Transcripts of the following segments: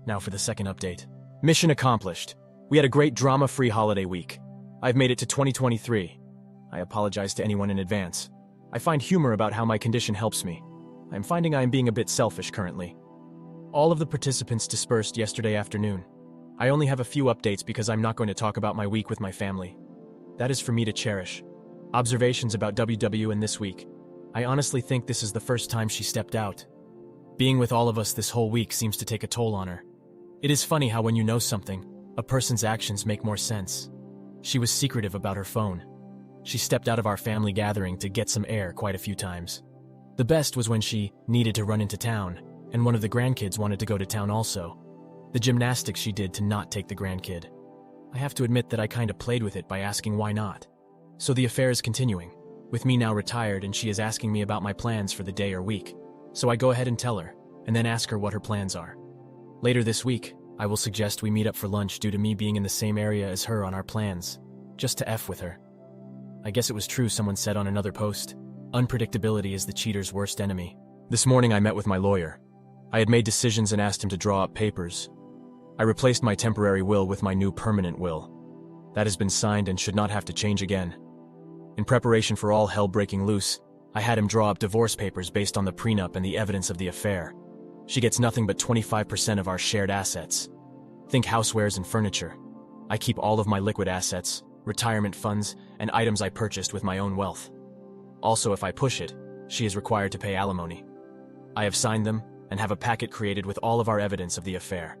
Now for the second update. Mission accomplished. We had a great drama-free holiday week. I've made it to 2023. I apologize to anyone in advance. I find humor about how my condition helps me. I'm finding I am being a bit selfish currently. All of the participants dispersed yesterday afternoon. I only have a few updates because I'm not going to talk about my week with my family. That is for me to cherish. Observations about WW in this week. I honestly think this is the first time she stepped out. Being with all of us this whole week seems to take a toll on her. It is funny how when you know something, a person's actions make more sense. She was secretive about her phone. She stepped out of our family gathering to get some air quite a few times. The best was when she needed to run into town, and one of the grandkids wanted to go to town also. The gymnastics she did to not take the grandkid. I have to admit that I kinda played with it by asking why not. So the affair is continuing, with me now retired and she is asking me about my plans for the day or week. So I go ahead and tell her, and then ask her what her plans are. Later this week, I will suggest we meet up for lunch due to me being in the same area as her on our plans, just to F with her. I guess it was true someone said on another post, unpredictability is the cheater's worst enemy. This morning I met with my lawyer. I had made decisions and asked him to draw up papers. I replaced my temporary will with my new permanent will. That has been signed and should not have to change again. In preparation for all hell breaking loose, I had him draw up divorce papers based on the prenup and the evidence of the affair. She gets nothing but 25% of our shared assets. Think housewares and furniture. I keep all of my liquid assets, retirement funds, and items I purchased with my own wealth. Also, if I push it, she is required to pay alimony. I have signed them and have a packet created with all of our evidence of the affair.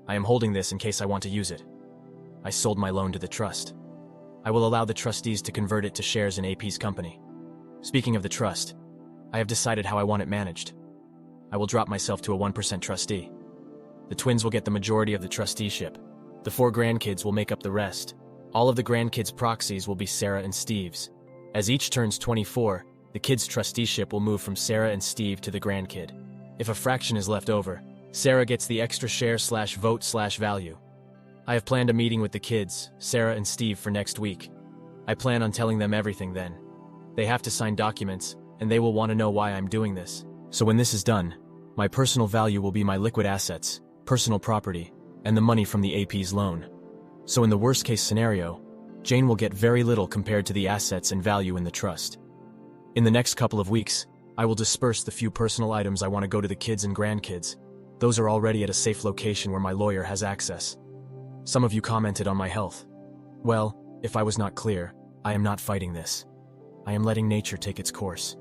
I am holding this in case I want to use it. I sold my loan to the trust. I will allow the trustees to convert it to shares in AP's company. Speaking of the trust, I have decided how I want it managed. I will drop myself to a 1% trustee. The twins will get the majority of the trusteeship. The 4 grandkids will make up the rest. All of the grandkids' proxies will be Sarah and Steve's. As each turns 24, the kids' trusteeship will move from Sarah and Steve to the grandkid. If a fraction is left over, Sarah gets the extra share/vote/value. I have planned a meeting with the kids, Sarah and Steve, for next week. I plan on telling them everything then. They have to sign documents, and they will want to know why I'm doing this. So when this is done, my personal value will be my liquid assets, personal property, and the money from the AP's loan. So in the worst case scenario, Jane will get very little compared to the assets and value in the trust. In the next couple of weeks, I will disperse the few personal items I want to go to the kids and grandkids. Those are already at a safe location where my lawyer has access. Some of you commented on my health. Well, if I was not clear, I am not fighting this. I am letting nature take its course.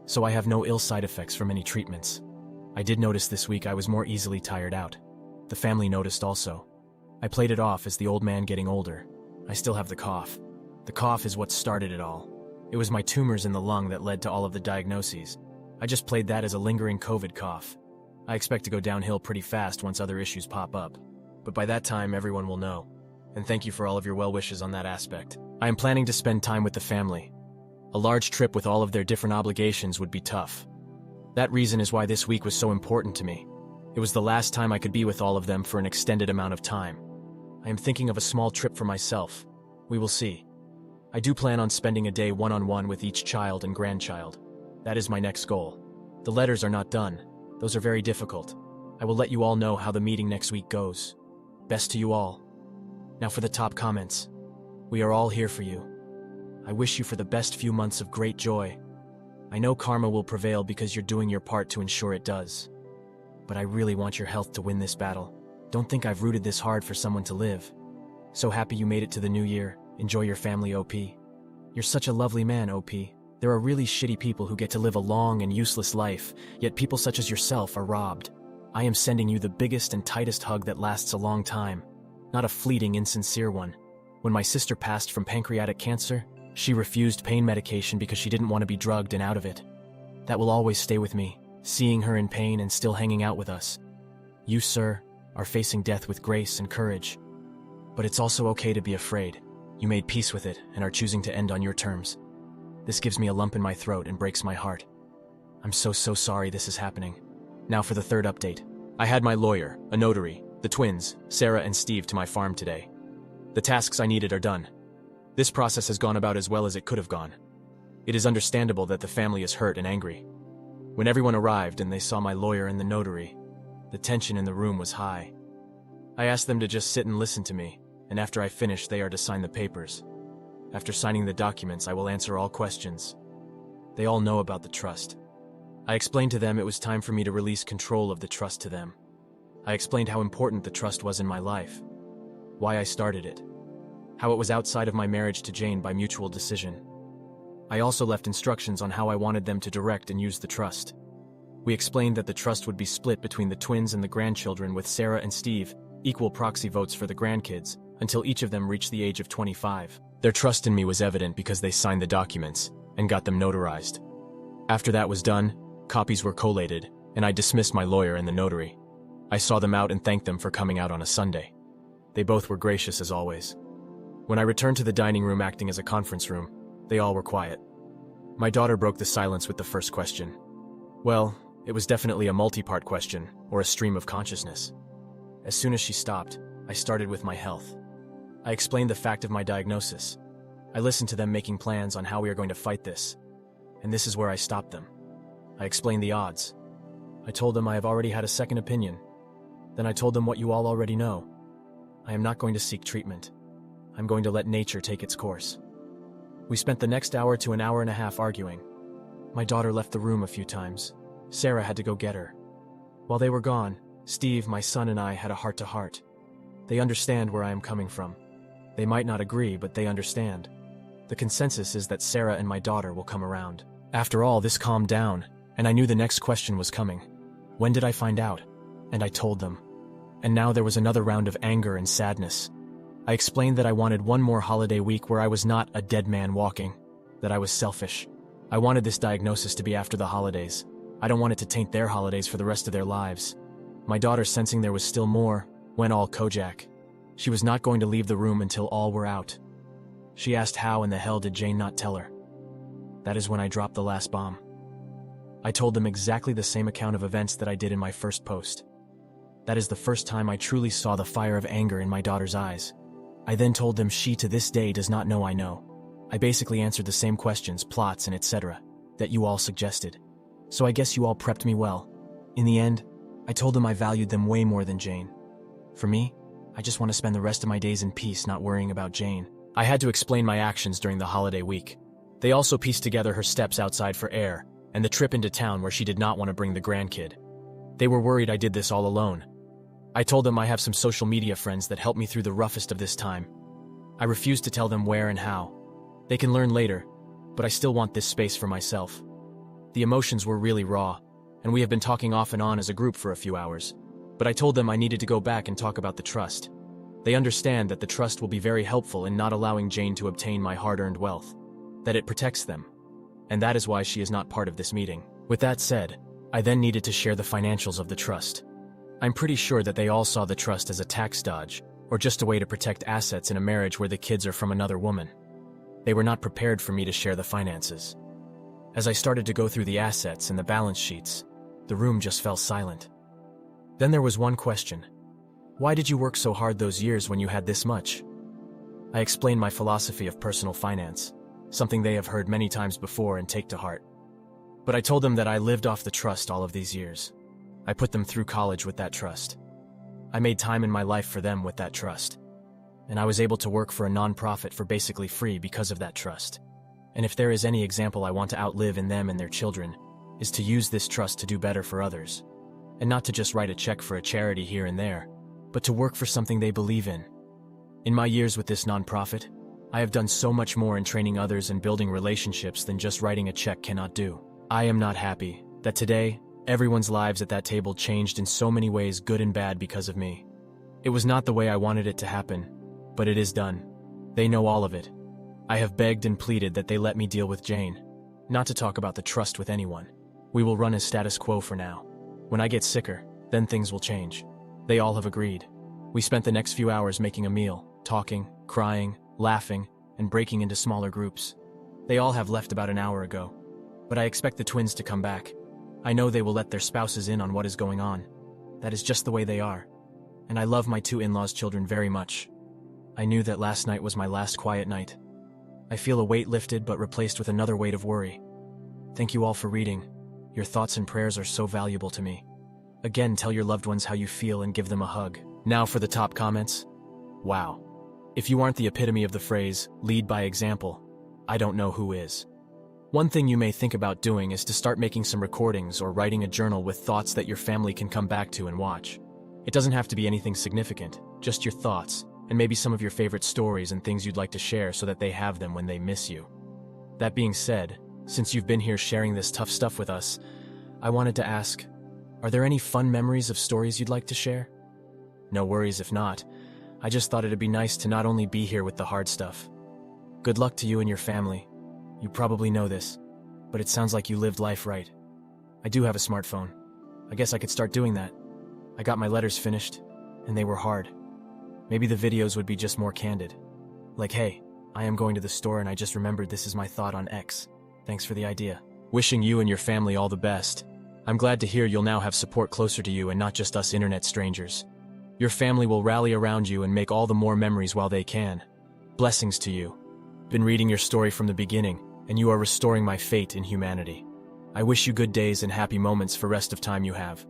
So I have no ill side effects from any treatments. I did notice this week I was more easily tired out. The family noticed also. I played it off as the old man getting older. I still have the cough. The cough is what started it all. It was my tumors in the lung that led to all of the diagnoses. I just played that as a lingering COVID cough. I expect to go downhill pretty fast once other issues pop up. But by that time, everyone will know. And thank you for all of your well wishes on that aspect. I am planning to spend time with the family. A large trip with all of their different obligations would be tough. That reason is why this week was so important to me. It was the last time I could be with all of them for an extended amount of time. I am thinking of a small trip for myself. We will see. I do plan on spending a day one-on-one with each child and grandchild. That is my next goal. The letters are not done. Those are very difficult. I will let you all know how the meeting next week goes. Best to you all. Now for the top comments. We are all here for you. I wish you for the best few months of great joy. I know karma will prevail because you're doing your part to ensure it does. But I really want your health to win this battle. Don't think I've rooted this hard for someone to live. So happy you made it to the new year. Enjoy your family, OP. You're such a lovely man, OP. There are really shitty people who get to live a long and useless life, yet people such as yourself are robbed. I am sending you the biggest and tightest hug that lasts a long time, not a fleeting, insincere one. When my sister passed from pancreatic cancer, she refused pain medication because she didn't want to be drugged and out of it. That will always stay with me, seeing her in pain and still hanging out with us. You, sir, are facing death with grace and courage. But it's also okay to be afraid. You made peace with it and are choosing to end on your terms. This gives me a lump in my throat and breaks my heart. I'm so sorry this is happening. Now for the third update. I had my lawyer, a notary, the twins, Sarah and Steve, to my farm today. The tasks I needed are done. This process has gone about as well as it could have gone. It is understandable that the family is hurt and angry. When everyone arrived and they saw my lawyer and the notary, the tension in the room was high. I asked them to just sit and listen to me, and after I finish, they are to sign the papers. After signing the documents, I will answer all questions. They all know about the trust. I explained to them it was time for me to release control of the trust to them. I explained how important the trust was in my life, why I started it, how it was outside of my marriage to Jane by mutual decision. I also left instructions on how I wanted them to direct and use the trust. We explained that the trust would be split between the twins and the grandchildren, with Sarah and Steve equal proxy votes for the grandkids until each of them reached the age of 25. Their trust in me was evident because they signed the documents and got them notarized. After that was done, copies were collated, and I dismissed my lawyer and the notary. I saw them out and thanked them for coming out on a Sunday. They both were gracious as always. When I returned to the dining room acting as a conference room, they all were quiet. My daughter broke the silence with the first question. Well, it was definitely a multi-part question, or a stream of consciousness. As soon as she stopped, I started with my health. I explained the fact of my diagnosis. I listened to them making plans on how we are going to fight this. And this is where I stopped them. I explained the odds. I told them I have already had a second opinion. Then I told them what you all already know. I am not going to seek treatment. I'm going to let nature take its course. We spent the next hour to an hour and a half arguing. My daughter left the room a few times. Sarah had to go get her. While they were gone, Steve, my son, and I had a heart-to-heart. They understand where I am coming from. They might not agree, but they understand. The consensus is that Sarah and my daughter will come around. After all, this calmed down, and I knew the next question was coming. When did I find out? And I told them. And now there was another round of anger and sadness. I explained that I wanted one more holiday week where I was not a dead man walking, that I was selfish. I wanted this diagnosis to be after the holidays. I don't want it to taint their holidays for the rest of their lives. My daughter, sensing there was still more, went all Kojak. She was not going to leave the room until all were out. She asked how in the hell did Jane not tell her. That is when I dropped the last bomb. I told them exactly the same account of events that I did in my first post. That is the first time I truly saw the fire of anger in my daughter's eyes. I then told them she to this day does not know I know. I basically answered the same questions, plots, and etc. that you all suggested. So I guess you all prepped me well. In the end, I told them I valued them way more than Jane. For me, I just want to spend the rest of my days in peace not worrying about Jane. I had to explain my actions during the holiday week. They also pieced together her steps outside for air, and the trip into town where she did not want to bring the grandkid. They were worried I did this all alone. I told them I have some social media friends that helped me through the roughest of this time. I refused to tell them where and how. They can learn later, but I still want this space for myself. The emotions were really raw, and we have been talking off and on as a group for a few hours. But I told them I needed to go back and talk about the trust. They understand that the trust will be very helpful in not allowing Jane to obtain my hard-earned wealth, that it protects them, and that is why she is not part of this meeting. With that said, I then needed to share the financials of the trust. I'm pretty sure that they all saw the trust as a tax dodge, or just a way to protect assets in a marriage where the kids are from another woman. They were not prepared for me to share the finances. As I started to go through the assets and the balance sheets, the room just fell silent. Then there was one question. Why did you work so hard those years when you had this much? I explained my philosophy of personal finance, something they have heard many times before and take to heart. But I told them that I lived off the trust all of these years. I put them through college with that trust. I made time in my life for them with that trust. And I was able to work for a non-profit for basically free because of that trust. And if there is any example I want to outlive in them and their children, is to use this trust to do better for others. And not to just write a check for a charity here and there, but to work for something they believe in. In my years with this non-profit, I have done so much more in training others and building relationships than just writing a check cannot do. I am not happy that today, everyone's lives at that table changed in so many ways, good and bad, because of me. It was not the way I wanted it to happen, but it is done. They know all of it. I have begged and pleaded that they let me deal with Jane, not to talk about the trust with anyone. We will run as status quo for now. When I get sicker, then things will change. They all have agreed. We spent the next few hours making a meal, talking, crying, laughing, and breaking into smaller groups. They all have left about an hour ago, but I expect the twins to come back. I know they will let their spouses in on what is going on. That is just the way they are. And I love my two in-laws' children very much. I knew that last night was my last quiet night. I feel a weight lifted but replaced with another weight of worry. Thank you all for reading. Your thoughts and prayers are so valuable to me. Again, tell your loved ones how you feel and give them a hug. Now for the top comments. Wow. If you aren't the epitome of the phrase, lead by example, I don't know who is. One thing you may think about doing is to start making some recordings or writing a journal with thoughts that your family can come back to and watch. It doesn't have to be anything significant, just your thoughts, and maybe some of your favorite stories and things you'd like to share so that they have them when they miss you. That being said, since you've been here sharing this tough stuff with us, I wanted to ask, are there any fun memories of stories you'd like to share? No worries if not. I just thought it'd be nice to not only be here with the hard stuff. Good luck to you and your family. You probably know this, but it sounds like you lived life right. I do have a smartphone. I guess I could start doing that. I got my letters finished, and they were hard. Maybe the videos would be just more candid. Like, hey, I am going to the store and I just remembered this is my thought on X. Thanks for the idea. Wishing you and your family all the best. I'm glad to hear you'll now have support closer to you and not just us internet strangers. Your family will rally around you and make all the more memories while they can. Blessings to you. Been reading your story from the beginning, and you are restoring my faith in humanity. I wish you good days and happy moments for rest of time you have.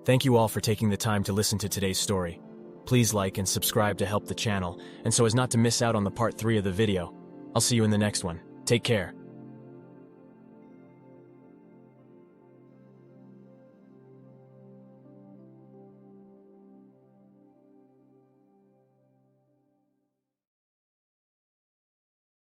Thank you all for taking the time to listen to today's story. Please like and subscribe to help the channel, and so as not to miss out on the part 3 of the video. I'll see you in the next one. Take care.